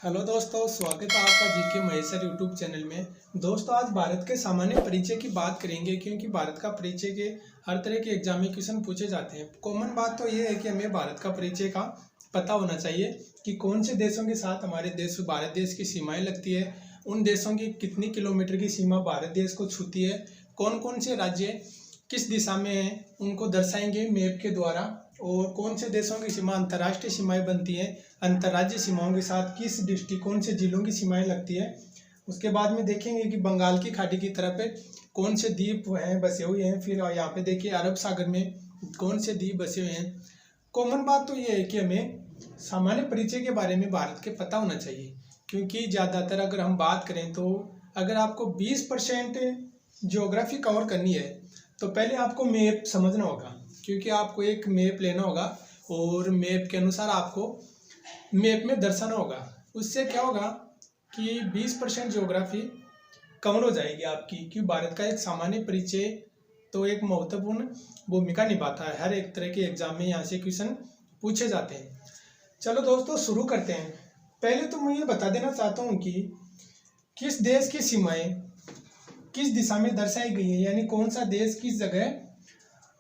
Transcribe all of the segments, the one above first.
Hello दोस्तों, स्वागत है आपका जीके महेश्वर यूट्यूब चैनल में। दोस्तों, आज भारत के सामान्य परिचय की बात करेंगे क्योंकि भारत का परिचय के हर तरह के एग्जाम में क्वेश्चन पूछे जाते हैं। कॉमन बात तो ये है कि हमें भारत का परिचय का पता होना चाहिए कि कौन से देशों के साथ हमारे भारत देश की सीमाएं लगती है, उन देशों की कितनी किलोमीटर की सीमा भारत देश को छूती है, कौन कौन से राज्य किस दिशा में हैं उनको दर्शाएंगे मैप के द्वारा, और कौन से देशों की सीमा अंतर्राष्ट्रीय सीमाएं बनती हैं, अंतर्राज्यीय सीमाओं के साथ किस डिस्ट्रिक्ट कौन से जिलों की सीमाएं लगती है। उसके बाद में देखेंगे कि बंगाल की खाड़ी की तरफ कौन से द्वीप हैं बसे हुए हैं। फिर यहाँ पे देखिए अरब सागर में कौन से द्वीप बसे हुए हैं। कॉमन बात तो ये है कि हमें सामान्य परिचय के बारे में भारत के पता होना चाहिए, क्योंकि ज़्यादातर अगर हम बात करें तो अगर आपको 20% ज्योग्राफी कवर करनी है तो पहले आपको मैप समझना होगा, क्योंकि आपको एक मैप लेना होगा और मैप के अनुसार आपको मैप में दर्शाना होगा। उससे क्या होगा कि 20% ज्योग्राफी कवर हो जाएगी आपकी, क्योंकि भारत का एक सामान्य परिचय तो एक महत्वपूर्ण भूमिका निभाता है। हर एक तरह के एग्जाम में यहाँ से क्वेश्चन पूछे जाते हैं। चलो दोस्तों, शुरू करते हैं। पहले तो मैं ये बता देना चाहता हूँ कि किस देश की सीमाएं किस दिशा में दर्शाई गई है, यानी कौन सा देश किस जगह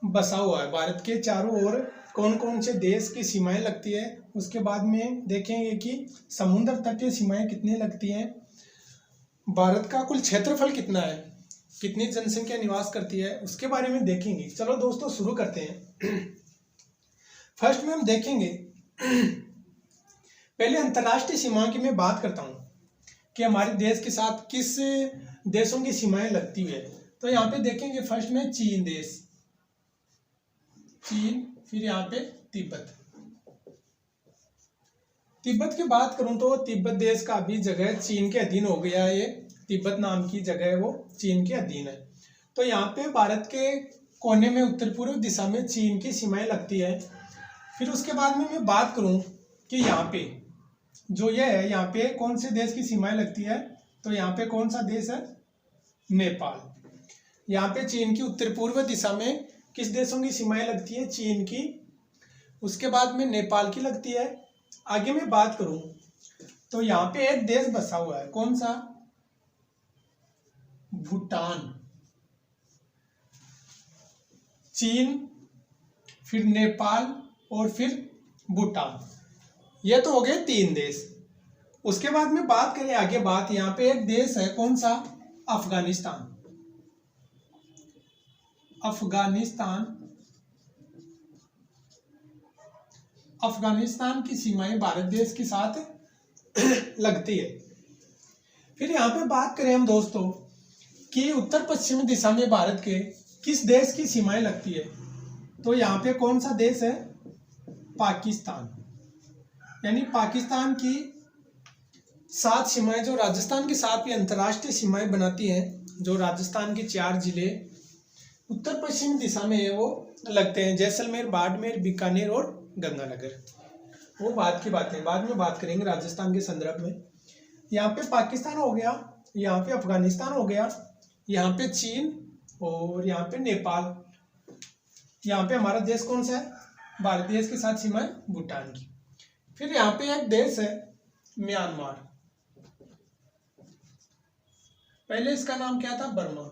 बसा हुआ है। भारत के चारों ओर कौन कौन से देश की सीमाएं लगती है। उसके बाद में देखेंगे कि समुद्र तटीय सीमाएं कितनी लगती हैं, भारत का कुल क्षेत्रफल कितना है, कितनी जनसंख्या निवास करती है, उसके बारे में देखेंगे। चलो दोस्तों, शुरू करते हैं। फर्स्ट में हम देखेंगे, पहले अंतर्राष्ट्रीय सीमाओं की मैं बात करता हूँ कि हमारे देश के साथ किस देशों की सीमाएं लगती है। तो यहाँ पे देखेंगे फर्स्ट में चीन देश, चीन, फिर यहाँ पे तिब्बत। तिब्बत की बात करूं तो तिब्बत देश का अभी जगह चीन के अधीन हो गया है। ये तिब्बत नाम की जगह है, वो चीन के अधीन है। तो यहाँ पे भारत के कोने में उत्तर पूर्व दिशा में चीन की सीमाएं लगती है। फिर उसके बाद में मैं बात करूं कि यहाँ पे जो ये है, यहाँ पे कौन से देश की सीमाएं लगती है, तो यहाँ पे कौन सा देश है, नेपाल। यहाँ पे चीन की उत्तर पूर्व दिशा में किस देशों की सीमाएं लगती है, चीन की, उसके बाद में नेपाल की लगती है। आगे मैं बात करूं तो यहाँ पे एक देश बसा हुआ है, कौन सा, भूटान। चीन, फिर नेपाल और फिर भूटान, ये तो हो गए 3 देश। उसके बाद में बात करें आगे बात, यहाँ पे एक देश है, कौन सा, अफगानिस्तान। अफगानिस्तान की सीमाएं भारत देश के साथ लगती है। फिर यहाँ पे बात करें हम दोस्तों कि उत्तर पश्चिमी दिशा में भारत के किस देश की सीमाएं लगती है, तो यहाँ पे कौन सा देश है, पाकिस्तान। यानी पाकिस्तान की 7 सीमाएं जो राजस्थान के साथ भी अंतर्राष्ट्रीय सीमाएं बनाती हैं, जो राजस्थान के 4 जिले उत्तर पश्चिम दिशा में है वो लगते हैं, जैसलमेर, बाड़मेर, बीकानेर और गंगानगर। वो बात की बातें बाद में बात करेंगे राजस्थान के संदर्भ में। यहाँ पे पाकिस्तान हो गया, यहाँ पे अफगानिस्तान हो गया, यहाँ पे चीन और यहाँ पे नेपाल। यहाँ पे हमारा देश कौन सा है, भारत देश के साथ सीमा है भूटान की। फिर यहाँ पे एक देश है म्यांमार, पहले इसका नाम क्या था, बर्मा।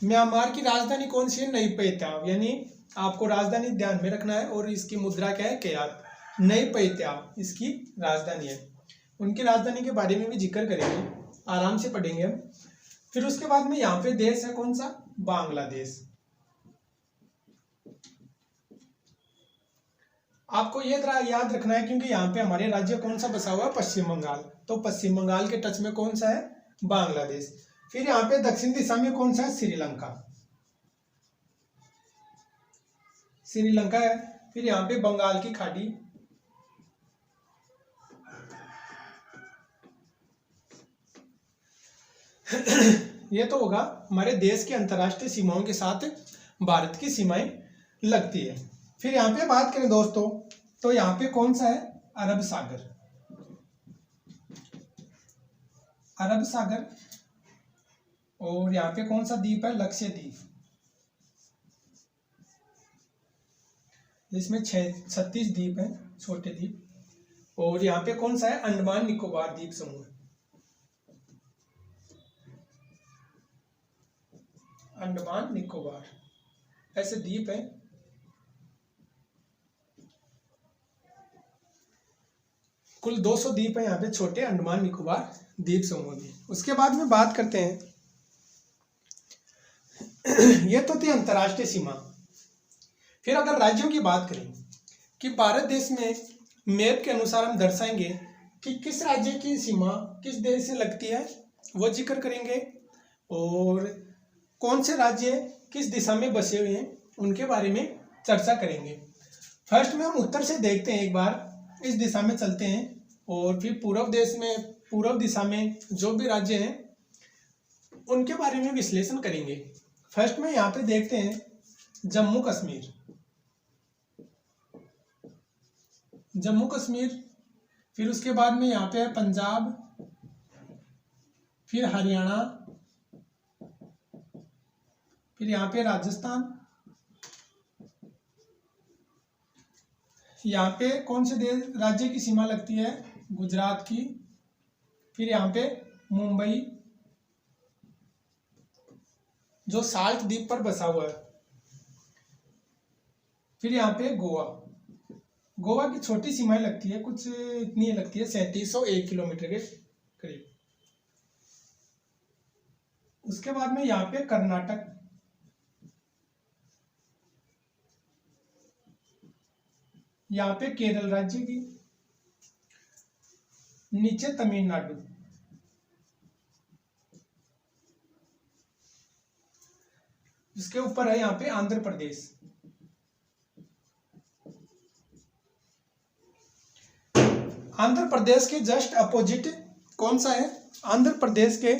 म्यांमार की राजधानी कौन सी है, नई पई ताव। यानी आपको राजधानी ध्यान में रखना है, और इसकी मुद्रा क्या है, क्यात। नई पई ताव इसकी राजधानी है। उनकी राजधानी के बारे में भी जिक्र करेंगे, आराम से पढ़ेंगे हम। फिर उसके बाद में यहाँ पे देश है कौन सा, बांग्लादेश। आपको ये याद रखना है क्योंकि यहाँ पे हमारे राज्य कौन सा बसा हुआ है, पश्चिम बंगाल। तो पश्चिम बंगाल के टच में कौन सा है, बांग्लादेश। फिर यहाँ पे दक्षिण दिशा में कौन सा है, श्रीलंका। श्रीलंका है। फिर यहाँ पे बंगाल की खाड़ी, ये तो होगा हमारे देश के अंतर्राष्ट्रीय सीमाओं के साथ भारत की सीमाएं लगती है। फिर यहाँ पे बात करें दोस्तों तो यहाँ पे कौन सा है, अरब सागर। अरब सागर, और यहाँ पे कौन सा द्वीप है, लक्षद्वीप। जिसमें 36 द्वीप हैं, छोटे द्वीप। और यहाँ पे कौन सा है, अंडमान निकोबार द्वीप समूह। अंडमान निकोबार ऐसे द्वीप है। कुल 200 द्वीप है यहाँ पे छोटे अंडमान निकोबार द्वीप समूह में। उसके बाद में बात करते हैं ये तो थी अंतर्राष्ट्रीय सीमा। फिर अगर राज्यों की बात करें कि भारत देश में मैप के अनुसार हम दर्शाएंगे कि किस राज्य की सीमा किस देश से लगती है, वो जिक्र करेंगे। और कौन से राज्य किस दिशा में बसे हुए हैं उनके बारे में चर्चा करेंगे। फर्स्ट में हम उत्तर से देखते हैं, एक बार इस दिशा में चलते हैं और फिर पूर्व दिशा में जो भी राज्य हैं उनके बारे में विश्लेषण करेंगे। फर्स्ट में यहाँ पे देखते हैं जम्मू कश्मीर। जम्मू कश्मीर, फिर उसके बाद में यहाँ पे है पंजाब, फिर हरियाणा, फिर यहाँ पे राजस्थान। यहाँ पे कौन से देश राज्य की सीमा लगती है, गुजरात की। फिर यहाँ पे मुंबई जो साल्ट द्वीप पर बसा हुआ है। फिर यहाँ पे गोवा। गोवा की छोटी सीमाएं लगती है, कुछ इतनी लगती है 3701 किलोमीटर के करीब। उसके बाद में यहाँ पे कर्नाटक, यहाँ पे केरल राज्य की, नीचे तमिलनाडु, इसके ऊपर है यहाँ पे आंध्र प्रदेश। आंध्र प्रदेश के जस्ट अपोजिट कौन सा है, आंध्र प्रदेश के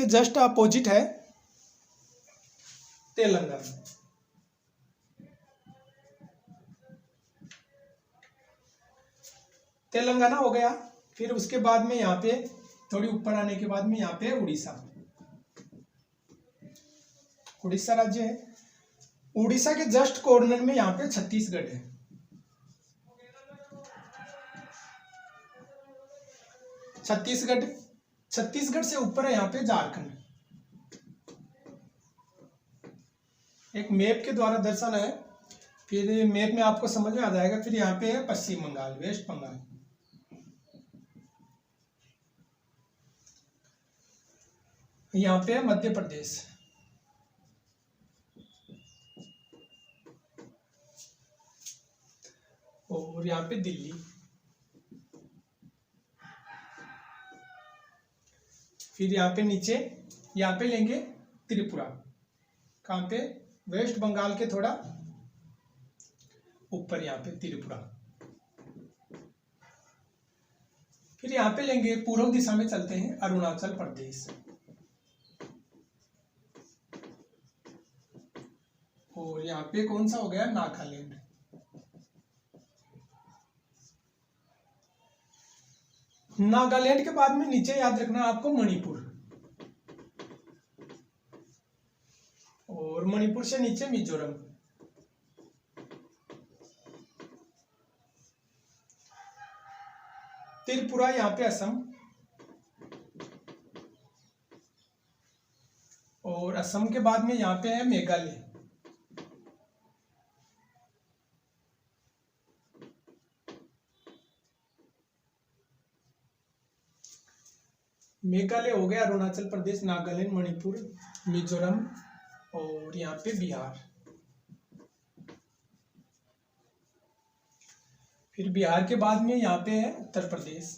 जस्ट अपोजिट है तेलंगाना। तेलंगाना हो गया। फिर उसके बाद में यहाँ पे थोड़ी ऊपर आने के बाद में यहाँ पे उड़ीसा। उड़ीसा राज्य है। उड़ीसा के जस्ट कॉर्नर में यहाँ पे छत्तीसगढ़ है। छत्तीसगढ़ से ऊपर है यहाँ पे झारखंड। एक मैप के द्वारा दर्शाना है, फिर मैप में आपको समझ में आ जाएगा। फिर यहाँ पे है पश्चिम बंगाल, वेस्ट बंगाल। यहाँ पे है मध्य प्रदेश। और यहाँ पे दिल्ली। फिर यहाँ पे नीचे यहाँ पे लेंगे त्रिपुरा। कहाँ पे, वेस्ट बंगाल के थोड़ा ऊपर यहाँ पे त्रिपुरा। फिर यहाँ पे लेंगे पूर्व दिशा में चलते हैं अरुणाचल प्रदेश। और यहाँ पे कौन सा हो गया, नागालैंड। नागालैंड के बाद में नीचे याद रखना आपको मणिपुर। और मणिपुर से नीचे मिजोरम। त्रिपुरा यहाँ पे असम। और असम के बाद में यहाँ पे है मेघालय। मेघालय हो गया, अरुणाचल प्रदेश, नागालैंड, मणिपुर, मिजोरम और यहाँ पे बिहार। फिर बिहार के बाद में यहाँ पे है उत्तर प्रदेश।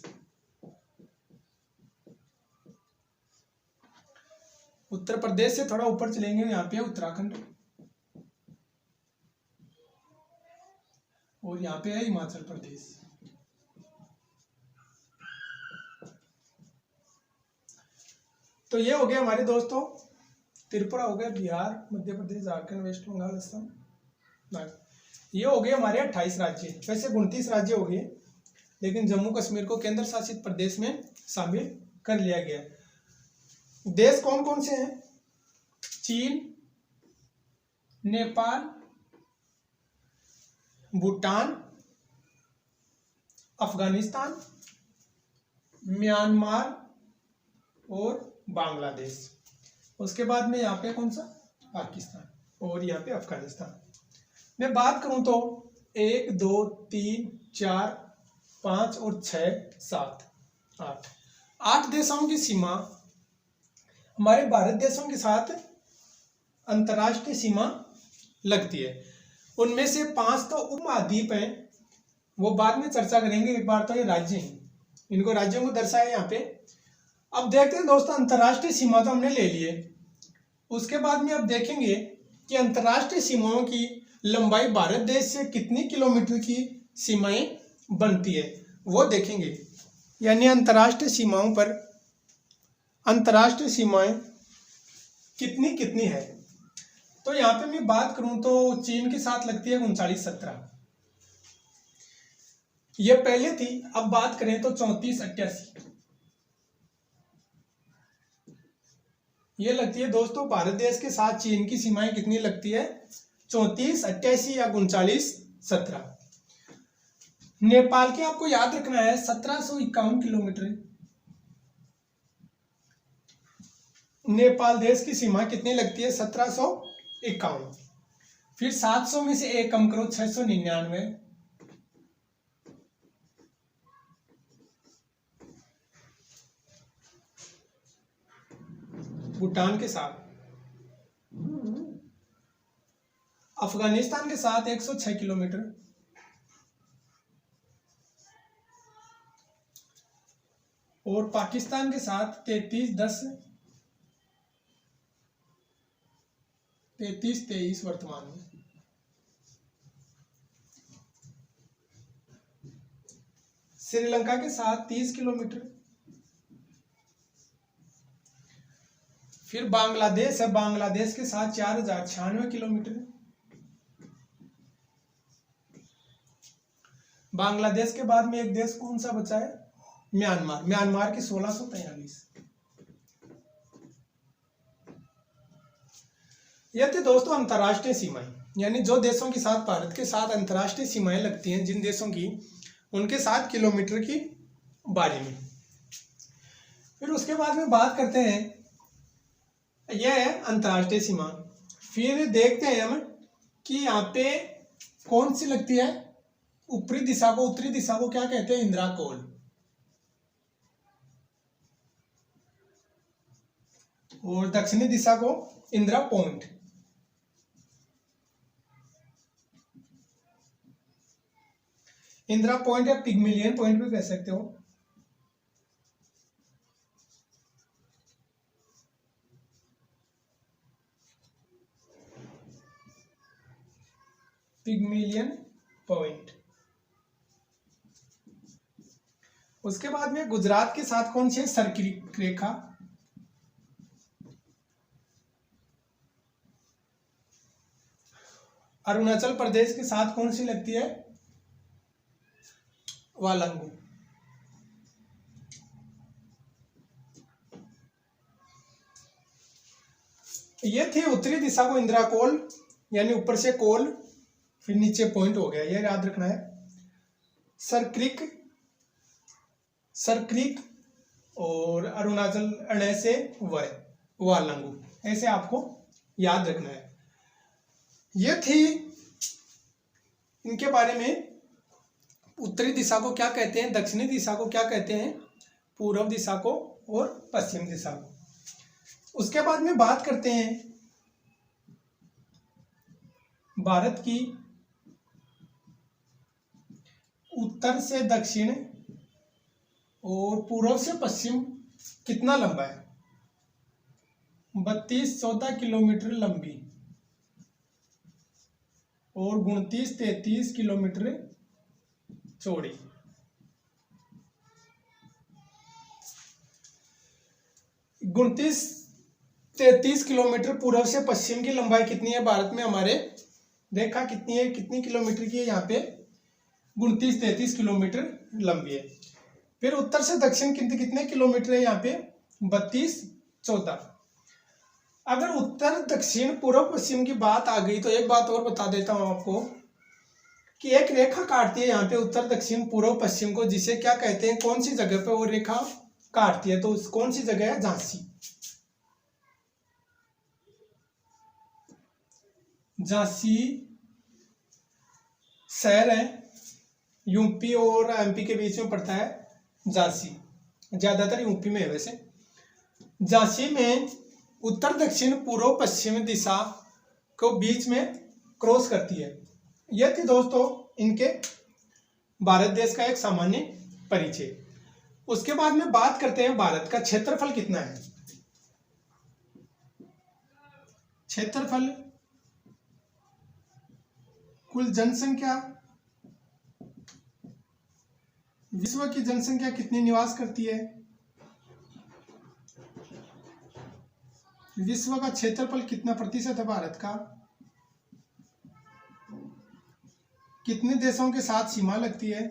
उत्तर प्रदेश से थोड़ा ऊपर चलेंगे, यहाँ पे उत्तराखंड। और यहाँ पे है हिमाचल प्रदेश। तो ये हो गया हमारे दोस्तों, त्रिपुरा हो गया, बिहार, मध्य प्रदेश, झारखंड, वेस्ट बंगाल, असम, ये हो गए हमारे 28 राज्य। वैसे 29 राज्य हो गए, लेकिन जम्मू कश्मीर को केंद्र शासित प्रदेश में शामिल कर लिया गया। देश कौन कौन से हैं, चीन, नेपाल, भूटान, अफगानिस्तान, म्यांमार और बांग्लादेश। उसके बाद में यहाँ पे कौन सा, पाकिस्तान और यहाँ पे अफगानिस्तान। मैं बात करूं तो 1 2 3 4 5 और 6 7 8 देशों की सीमा हमारे भारत देशों के साथ अंतर्राष्ट्रीय सीमा लगती है। उनमें से 5 तो उपमहाद्वीप हैं, वो बाद में चर्चा करेंगे। एक बार तो ये राज्य हैं, इनको राज्यों को दर्शाया यहाँ पे। अब देखते हैं दोस्तों, अंतर्राष्ट्रीय सीमा तो हमने ले लिए। उसके बाद में अब देखेंगे कि अंतर्राष्ट्रीय सीमाओं की लंबाई भारत देश से कितनी किलोमीटर की सीमाएं बनती है, वो देखेंगे। यानी अंतर्राष्ट्रीय सीमाओं पर अंतर्राष्ट्रीय सीमाएं कितनी कितनी है। तो यहाँ पे मैं बात करूं तो चीन के साथ लगती है 39-17, ये पहले थी। अब बात करें तो 34-88 ये लगती है दोस्तों। भारत देश के साथ चीन की सीमाएं कितनी लगती है, 34-88 या 39-17। नेपाल के आपको याद रखना है 1751 किलोमीटर। नेपाल देश की सीमा कितनी लगती है, 1751। फिर 700 में से 1 कम करो, 699। भूटान के साथ, अफगानिस्तान के साथ 106 किलोमीटर, और पाकिस्तान के साथ 33-23 वर्तमान में। श्रीलंका के साथ 30 किलोमीटर। फिर बांग्लादेश है, बांग्लादेश के साथ 4096 किलोमीटर। बांग्लादेश के बाद में एक देश कौन सा बचा है, म्यांमार। म्यांमार की 1643। यह थी दोस्तों अंतर्राष्ट्रीय सीमाएं, यानी जो देशों के साथ भारत के साथ अंतर्राष्ट्रीय सीमाएं लगती हैं, जिन देशों की, उनके साथ किलोमीटर की बारे में। फिर उसके बाद में बात करते हैं, यह है अंतर्राष्ट्रीय सीमा। फिर देखते हैं हम कि यहाँ पे कौन सी लगती है। ऊपरी दिशा को, उत्तरी दिशा को क्या कहते हैं, इंद्राकोल। और दक्षिणी दिशा को इंदिरा पॉइंट। इंदिरा पॉइंट या पिग्मेलियन पॉइंट भी कह सकते हो। Pygmalion point. उसके बाद में गुजरात के साथ कौन सी है, सर्किल रेखा। अरुणाचल प्रदेश के साथ कौन सी लगती है, वालंगू। ये थी उत्तरी दिशा को इंद्राकोल, यानी ऊपर से कोल फिर नीचे पॉइंट हो गया, ये याद रखना है। सरक्रिक और अरुणाचल से वालंगू, ऐसे आपको याद रखना है। ये थी इनके बारे में। उत्तरी दिशा को क्या कहते हैं, दक्षिणी दिशा को क्या कहते हैं, पूर्व दिशा को और पश्चिम दिशा को। उसके बाद में बात करते हैं भारत की उत्तर से दक्षिण और पूर्व से पश्चिम कितना लंबा है, 32-14 किलोमीटर लंबी और 29-33 किलोमीटर चौड़ी। 29-33 किलोमीटर पूर्व से पश्चिम की लंबाई कितनी है भारत में हमारे, देखा कितनी है, कितनी किलोमीटर की है, यहाँ पे 29-33 किलोमीटर लंबी है। फिर उत्तर से दक्षिण कितने किलोमीटर है, यहाँ पे 32-14। अगर उत्तर दक्षिण पूर्व पश्चिम की बात आ गई तो एक बात और बता देता हूं आपको कि एक रेखा काटती है यहाँ पे उत्तर दक्षिण पूर्व पश्चिम को, जिसे क्या कहते हैं, कौन सी जगह पे वो रेखा काटती है, तो कौन सी जगह है, झांसी। झांसी शहर है, यूपी और एमपी के बीच में पड़ता है झांसी, ज्यादातर यूपी में है वैसे। झांसी में उत्तर दक्षिण पूर्व पश्चिम दिशा को बीच में क्रॉस करती है। यह थी दोस्तों इनके भारत देश का एक सामान्य परिचय। उसके बाद में बात करते हैं भारत का क्षेत्रफल कितना है। क्षेत्रफल, कुल जनसंख्या, विश्व की जनसंख्या कितनी निवास करती है, विश्व का क्षेत्रफल कितना प्रतिशत है भारत का, कितने देशों के साथ सीमा लगती है,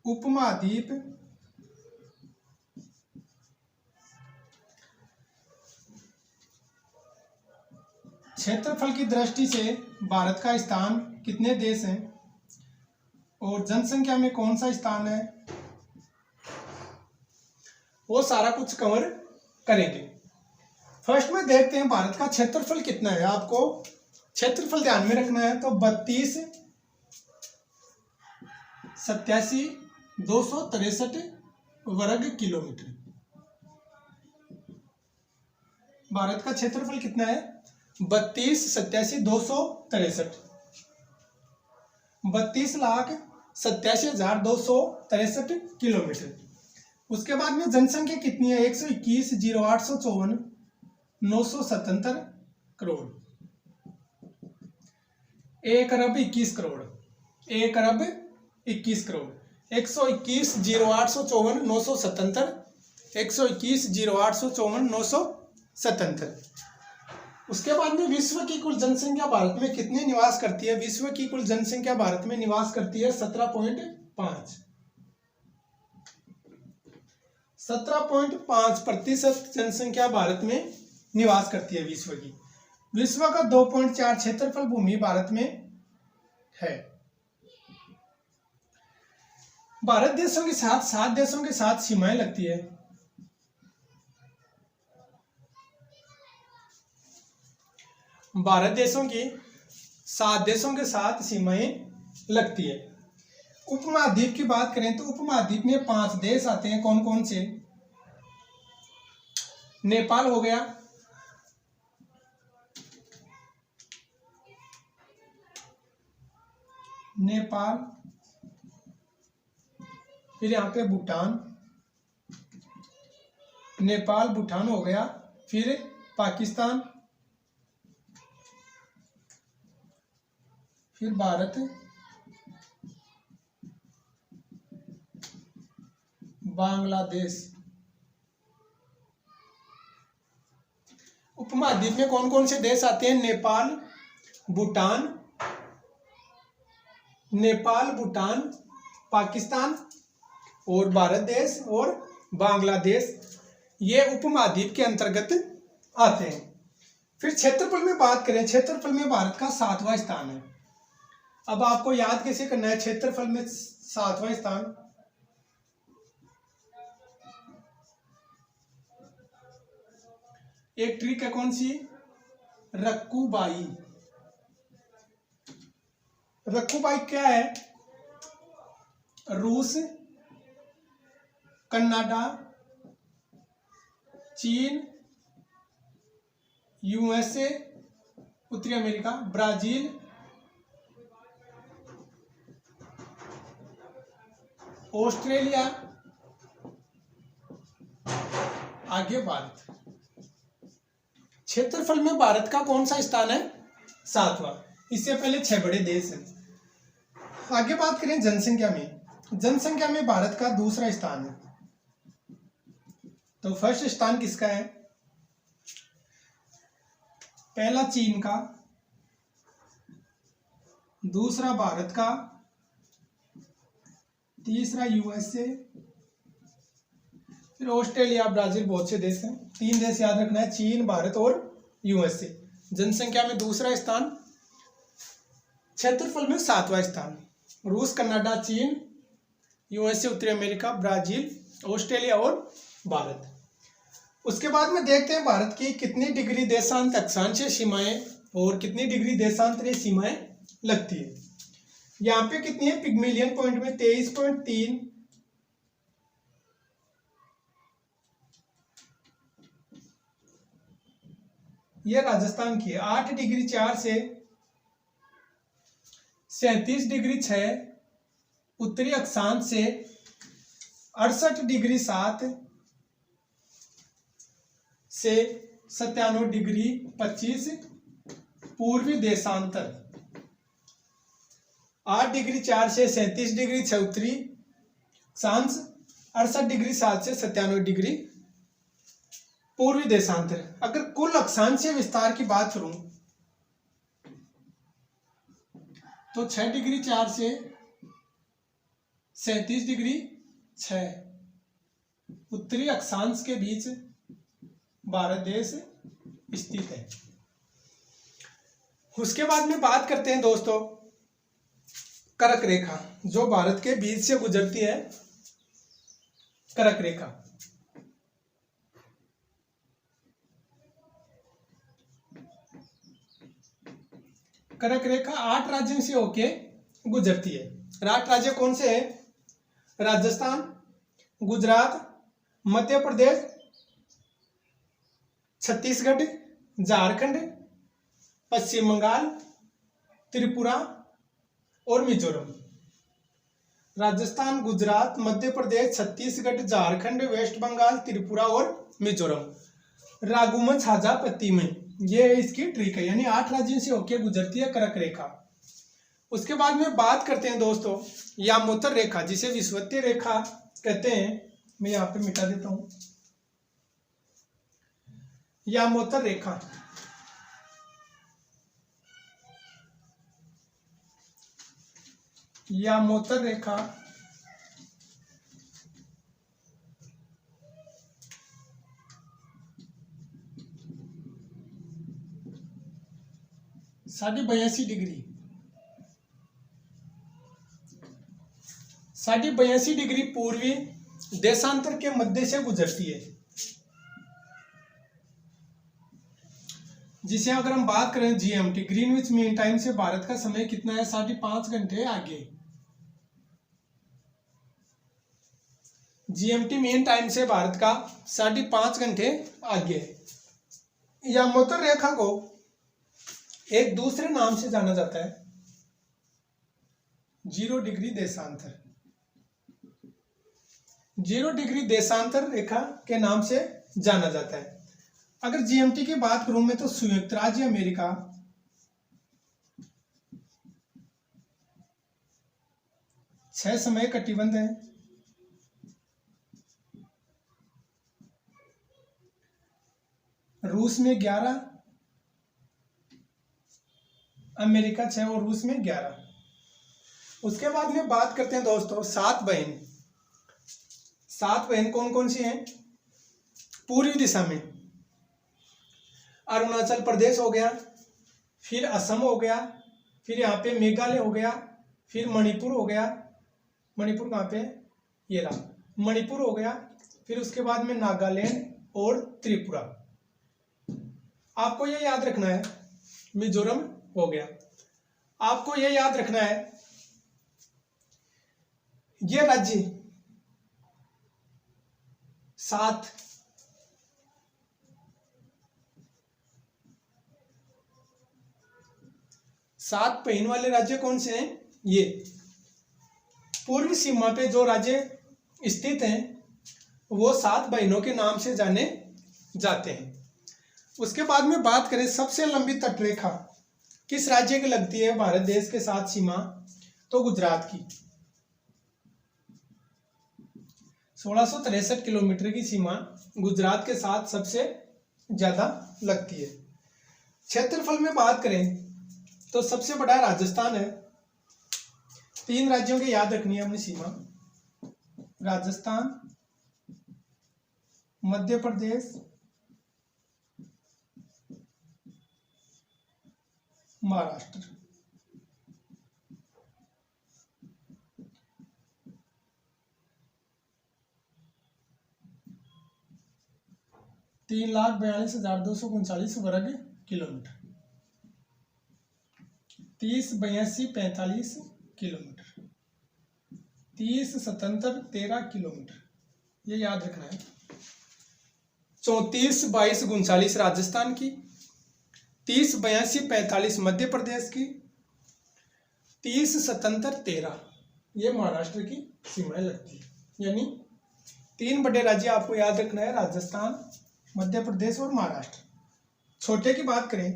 उपमहाद्वीप, क्षेत्रफल की दृष्टि से भारत का स्थान कितने देश हैं, और जनसंख्या में कौन सा स्थान है, वो सारा कुछ कवर करेंगे। फर्स्ट में देखते हैं भारत का क्षेत्रफल कितना है। आपको क्षेत्रफल ध्यान में रखना है, तो 32,87,263 वर्ग किलोमीटर भारत का क्षेत्रफल कितना है, 32,87,263, 32,87,263 किलोमीटर। उसके बाद में जनसंख्या कितनी है, 121,0854,977 करोड़, 1,21,00,00,000, 1,21,00,00,000, 121,0854,977, 121,0854,977। उसके बाद में विश्व की कुल जनसंख्या भारत में कितनी निवास करती है, विश्व की कुल जनसंख्या भारत में निवास करती है 17.5% जनसंख्या भारत में निवास करती है विश्व की। विश्व का 2.4 क्षेत्रफल भूमि भारत में है। भारत देशों के साथ 7 देशों के साथ सीमाएं लगती है। भारत देशों की 7 देशों के साथ सीमाएं लगती है। उपमहाद्वीप की बात करें तो उपमहाद्वीप में 5 देश आते हैं। कौन कौन से, नेपाल हो गया, नेपाल, फिर यहाँ पे भूटान, नेपाल भूटान हो गया, फिर पाकिस्तान, फिर भारत, बांग्लादेश। उपमहाद्वीप में कौन कौन से देश आते हैं, नेपाल, भूटान, पाकिस्तान और भारत देश और बांग्लादेश, ये उपमहाद्वीप के अंतर्गत आते हैं। फिर क्षेत्रफल में बात करें, क्षेत्रफल में भारत का 7वां स्थान है। अब आपको याद कैसे करना है क्षेत्रफल में 7वां स्थान, एक ट्रिक है, कौन सी, रक्कूबाई। रक्कूबाई क्या है, रूस, कनाडा, चीन, यूएसए, उत्तरी अमेरिका, ब्राजील, ऑस्ट्रेलिया, आगे भारत। क्षेत्रफल में भारत का कौन सा स्थान है, 7वां। इससे पहले 6 बड़े देश हैं। आगे बात करें जनसंख्या में, जनसंख्या में भारत का 2रा स्थान है। तो फर्स्ट स्थान किसका है, पहला चीन का, दूसरा भारत का, तीसरा यूएसए, फिर ऑस्ट्रेलिया, ब्राजील, बहुत से देश हैं। 3 देश याद रखना है, चीन, भारत और यूएसए। जनसंख्या में दूसरा स्थान, क्षेत्रफल में 7वां स्थान। रूस, कनाडा, चीन, यूएसए, उत्तरी अमेरिका, ब्राजील, ऑस्ट्रेलिया और भारत। उसके बाद में देखते हैं भारत की कितनी डिग्री देशांत अक्षांशीय सीमाएं और कितनी डिग्री देशांतरीय सीमाएं लगती है। यहाँ पे कितनी है, पिग्मेलियन पॉइंट में 23.3, यह राजस्थान की है। 8 डिग्री 4 से 37 डिग्री 6 उत्तरी अक्षांश से 68 डिग्री 7 से 97 डिग्री 25 पूर्वी देशांतर। 8 डिग्री 4 से 37 डिग्री 6 उत्तरी अक्षांश, 68 डिग्री 7 से 97 डिग्री पूर्वी देशांतर। अगर कुल अक्षांशीय विस्तार की बात करूं तो 6 डिग्री 4 से 37 डिग्री 6 उत्तरी अक्षांश के बीच भारत देश स्थित है। उसके बाद में बात करते हैं दोस्तों कर्क रेखा, जो भारत के बीच से गुजरती है। कर्क रेखा कर्क रेखा 8 राज्यों से होके गुजरती है। 8 राज्य कौन से हैं? राजस्थान, गुजरात, मध्य प्रदेश, छत्तीसगढ़, झारखंड, पश्चिम बंगाल, त्रिपुरा और मिजोरम। राजस्थान, गुजरात, मध्य प्रदेश, छत्तीसगढ़, झारखंड, वेस्ट बंगाल, त्रिपुरा और मिजोरम। रागुम छाजा पत्ती में, ये इसकी ट्रिक है, यानी 8 राज्यों से होकर गुजरती है कर्क रेखा। उसके बाद में बात करते हैं दोस्तों यामोत्तर रेखा, जिसे विषुवतीय रेखा कहते हैं। मैं यहाँ पे मिटा देता हूं। यामोत्तर रेखा यामोत्तर रेखा साढ़े 82 डिग्री पूर्वी देशांतर के मध्य से गुजरती है, जिसे अगर हम बात करें जीएमटी, ग्रीनविच मीन टाइम से भारत का समय कितना है? 5.5 घंटे आगे। जीएमटी मेन टाइम से भारत का 5.5 घंटे आगे। यामोत्तर रेखा को एक दूसरे नाम से जाना जाता है 0 डिग्री देशांतर। 0 डिग्री देशांतर रेखा के नाम से जाना जाता है। अगर जीएमटी की बात करूं मैं तो संयुक्त राज्य अमेरिका, छह समय कटिबंध है। रूस में 11, अमेरिका 6 और रूस में 11। उसके बाद में बात करते हैं दोस्तों 7 बहन। 7 बहन कौन कौन सी हैं? पूर्वी दिशा में अरुणाचल प्रदेश हो गया, फिर असम हो गया, फिर यहाँ पे मेघालय हो गया, फिर मणिपुर हो गया। मणिपुर कहाँ पे? ये रहा, मणिपुर हो गया। फिर उसके बाद में नागालैंड और त्रिपुरा। आपको ये याद रखना है। मिजोरम हो गया। आपको ये याद रखना है ये राज्य 7 बहन वाले राज्य कौन से हैं? ये पूर्वी सीमा पे जो राज्य स्थित हैं वो 7 बहनों के नाम से जाने जाते हैं। उसके बाद में बात करें सबसे लंबी तटरेखा किस राज्य की लगती है भारत देश के साथ सीमा, तो गुजरात की। 1663 किलोमीटर की सीमा गुजरात के साथ सबसे ज्यादा लगती है। क्षेत्रफल में बात करें तो सबसे बड़ा राजस्थान है। 3 राज्यों की याद रखनी है अपनी सीमा, राजस्थान, मध्य प्रदेश महाराष्ट्र। तीन लाख 42,239 वर्ग किलोमीटर। 30 82 45 किलोमीटर। 30 77 13 किलोमीटर, ये याद रखना है। 34 22 39 राजस्थान की, 30 82 45 मध्य प्रदेश की, 30 77 13 ये महाराष्ट्र की सीमाएं लगती है। यानी 3 बड़े राज्य आपको याद रखना है, राजस्थान, मध्य प्रदेश और महाराष्ट्र। छोटे की बात करें,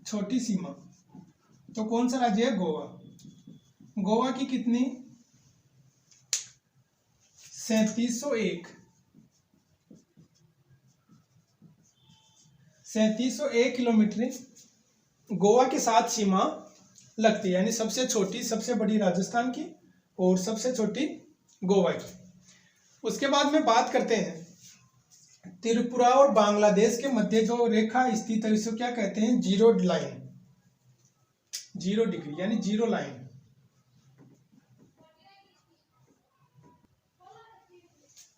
छोटी सीमा, तो कौन सा राज्य है? गोवा। गोवा की कितनी? 3701। 3701 किलोमीटर गोवा के साथ सीमा लगती है। यानी सबसे छोटी, सबसे बड़ी राजस्थान की और सबसे छोटी गोवा की। उसके बाद में बात करते हैं त्रिपुरा और बांग्लादेश के मध्य जो रेखा स्थित है इसको क्या कहते हैं? जीरो लाइन, 0 डिग्री यानी जीरो लाइन।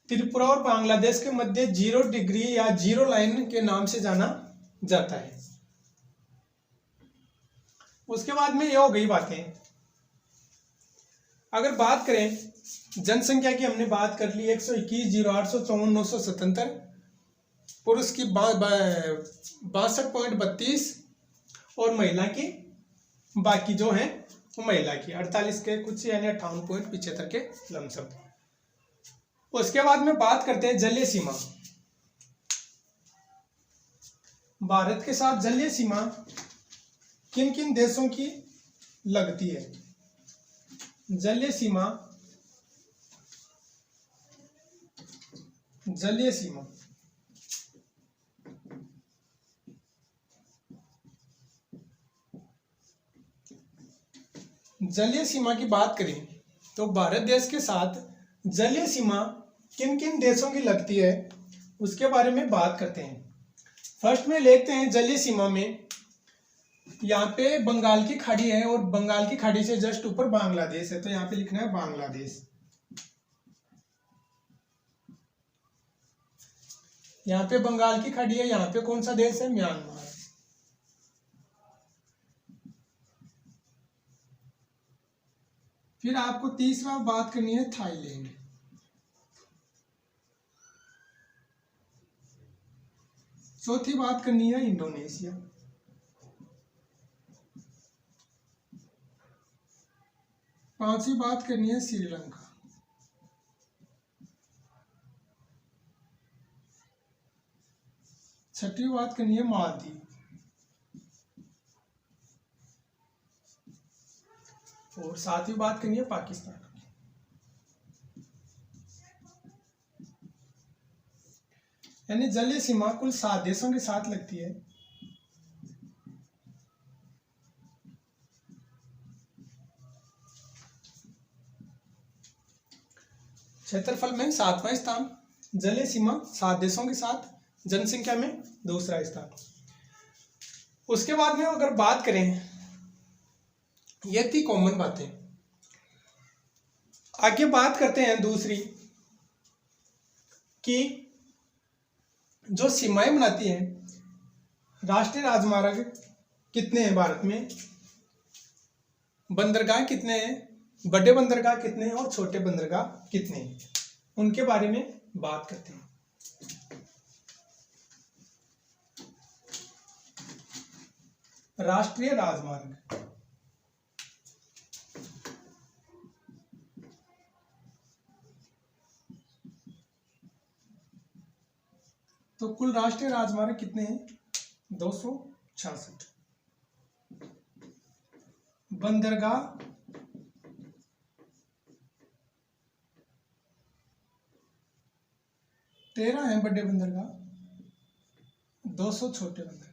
त्रिपुरा और बांग्लादेश के मध्य 0 डिग्री या जीरो लाइन के नाम से जाना जाता है। उसके बाद में ये हो गई बातें। अगर बात करें जनसंख्या की, हमने बात कर ली 121 08 154 977, पुरुष की 62.32 और महिला की बाकी जो है वो महिला की 48 के कुछ यानी 58.75 के लमसम। उसके बाद में बात करते हैं जलीय सीमा। भारत के साथ जलीय सीमा किन किन देशों की लगती है? जलीय सीमा, जलीय सीमा जलीय सीमा की बात करें तो भारत देश के साथ जलीय सीमा किन किन देशों की लगती है उसके बारे में बात करते हैं। फर्स्ट में लेते हैं जलीय सीमा में, यहाँ पे बंगाल की खाड़ी है और बंगाल की खाड़ी से जस्ट ऊपर बांग्लादेश है, तो यहाँ पे लिखना है बांग्लादेश। यहाँ पे बंगाल की खाड़ी है, यहाँ पे कौन सा देश है? म्यांमार। फिर आपको तीसरा बात करनी है थाईलैंड। चौथी बात करनी है इंडोनेशिया। पांचवी बात करनी है श्रीलंका। छठी बात करनी है मालदीव। और सातवीं बात करनी है पाकिस्तान। यानी जलीय सीमा कुल 7 देशों के साथ लगती है। क्षेत्रफल में 7वां स्थान, जलीय सीमा 7 देशों के साथ, जनसंख्या में दूसरा स्थान। उसके बाद में अगर बात करें, ये थी कॉमन बातें। आगे बात करते हैं दूसरी कि जो सीमाएं बनाती हैं, राष्ट्रीय राजमार्ग कितने हैं भारत में, बंदरगाह कितने हैं, बड़े बंदरगाह कितने हैं और छोटे बंदरगाह कितने हैं, उनके बारे में बात करते हैं। राष्ट्रीय राजमार्ग, तो कुल राष्ट्रीय राजमार्ग कितने हैं? 266। बंदरगाह 13 हैं, बड़े बंदरगाह 200 छोटे बंदरगाह।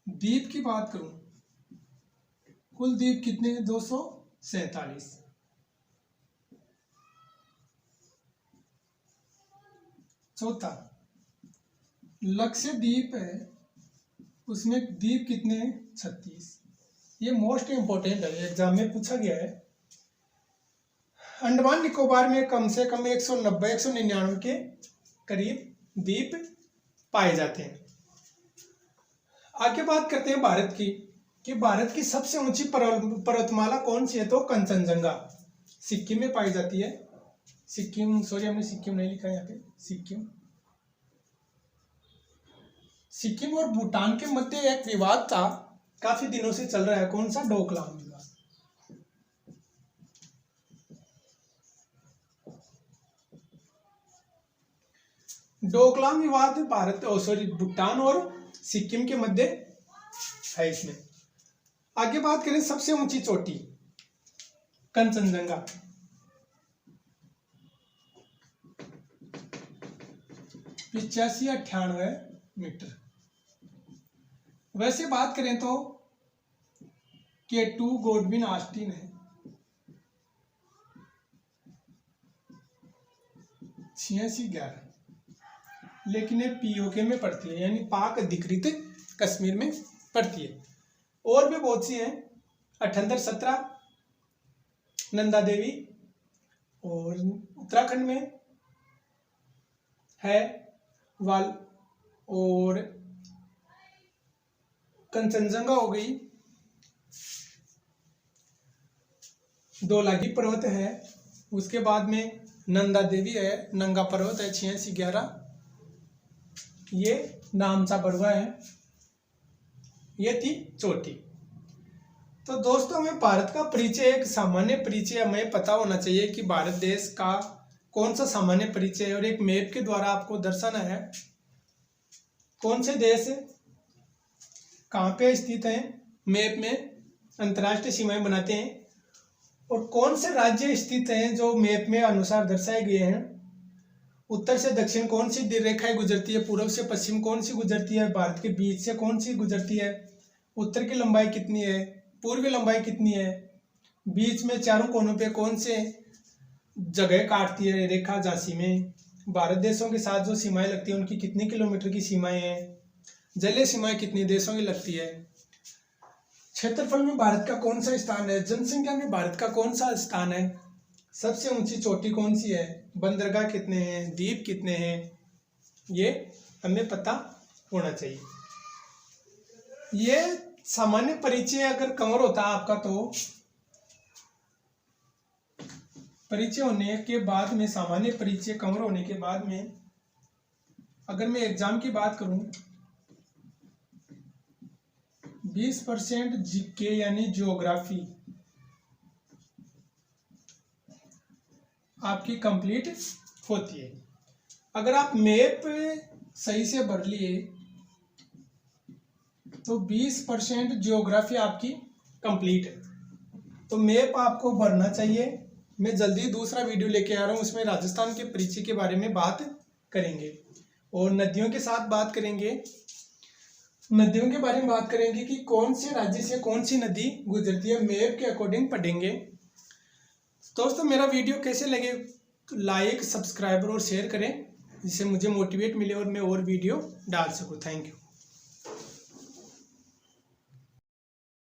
द्वीप की बात करूं, कुल द्वीप कितने हैं? 247। चौथा लक्षद्वीप है, उसमें द्वीप कितने हैं? 36। ये मोस्ट इम्पोर्टेंट है, एग्जाम में पूछा गया है। अंडमान निकोबार में कम से कम 190-199 के करीब द्वीप पाए जाते हैं। आगे बात करते हैं भारत की, कि भारत की सबसे ऊंची पर्वतमाला कौन सी है? तो कंचनजंगा सिक्किम में पाई जाती है। सिक्किम, सॉरी हमने सिक्किम नहीं लिखा यहाँ पे, सिक्किम और भूटान के मध्य एक विवाद था, काफी दिनों से चल रहा है। कौन सा? डोकलाम विवाद। डोकलाम विवाद भूटान और सिक्किम के मध्य है इसमें। आगे बात करें सबसे ऊंची चोटी कंचनजंगा, 85-98 मीटर। वैसे बात करें तो K2 गॉडविन ऑस्टिन है, 86-11, लेकिन ये POK में पड़ती है, यानी पाक अधिकृत कश्मीर में पड़ती है। और भी बहुत सी हैं, 78-17 नंदा देवी, और उत्तराखंड में है वाल, और कंचनजंगा हो गई, धौलागी पर्वत है, उसके बाद में नंदा देवी है, नंगा पर्वत है 86-11, ये नामचा बरुआ है, ये थी चोटी। तो दोस्तों हमें भारत का परिचय, एक सामान्य परिचय हमें पता होना चाहिए कि भारत देश का कौन सा सामान्य परिचय है, और एक मैप के द्वारा आपको दर्शाना है कौन से देश कहाँ पे स्थित हैं, मैप में अंतर्राष्ट्रीय सीमाएं बनाते हैं, और कौन से राज्य स्थित हैं जो मैप में अनुसार दर्शाए गए हैं। उत्तर से दक्षिण कौन सी रेखाएं गुजरती है, पूर्व से पश्चिम कौन सी गुजरती है, भारत के बीच से कौन सी गुजरती है, उत्तर की लंबाई कितनी है, पूर्वी लंबाई कितनी है, बीच में चारों कोनों पे कौन से जगह काटती है रेखा, झांसी में भारत देशों के साथ जो सीमाएं लगती है उनकी कितने किलोमीटर की सीमाएं हैं, जलीय सीमाएं कितनी देशों की लगती है, क्षेत्रफल में भारत का कौन सा स्थान है, जनसंख्या में भारत का कौन सा स्थान है, सबसे ऊंची चोटी कौन सी है, बंदरगाह कितने हैं, द्वीप कितने हैं, ये हमें पता होना चाहिए। ये सामान्य परिचय अगर कवर होता है आपका, तो परिचय होने के बाद में, सामान्य परिचय कवर होने के बाद में, अगर मैं एग्जाम की बात करूं, 20% जीके यानी ज्योग्राफी आपकी कंप्लीट होती है। अगर आप मैप सही से भर लिए तो 20% ज्योग्राफी आपकी कंप्लीट है। तो मैप आपको भरना चाहिए। मैं जल्दी दूसरा वीडियो लेके आ रहा हूँ, उसमें राजस्थान के परिचय के बारे में बात करेंगे, और नदियों के साथ बात करेंगे। नदियों के बारे में बात करेंगे कि कौन से राज्य से कौन सी नदी गुजरती है, मैप के अकॉर्डिंग पढ़ेंगे। दोस्तों मेरा वीडियो कैसे लगे, लाइक, सब्सक्राइब और शेयर करें, जिससे मुझे मोटिवेट मिले और मैं और वीडियो डाल सकूं। Thank you.